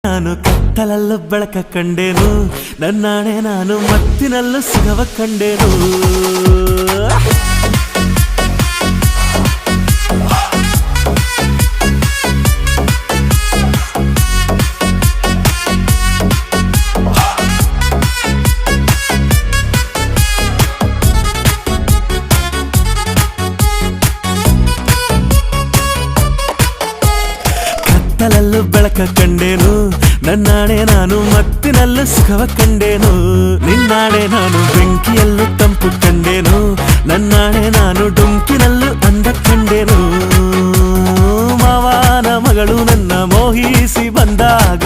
ನಾನು ಕತ್ತಲಲ್ಲೂ ಬೆಳಕ ಕಂಡೇನು, ನನ್ನಾಣೆ ನಾನು ಮತ್ತಿನಲ್ಲೂ ಸುಖವ ಕಂಡೇನು. ಕತ್ತಲಲ್ಲೂ ಬೆಳಕ ಕಂಡೇನು, ನನ್ನಾಣೆ ನಾನು ಮತ್ತಿನಲ್ಲೂ ಸುಖವ ಕಂಡೇನು. ನಿನ್ನಾಣೆ ನಾನು ಬೆಂಕಿಯಲ್ಲೂ ತಂಪು ಕಂಡೇನು, ನನ್ನಾಣೆ ನಾನು ಡೊಂಕಿನಲ್ಲೂ ಅಂದ ಕಂಡೇನು. ಮಾವನ ಮಗಳು ನನ್ನ ಮೋಹಿಸಿ ಬಂದಾಗ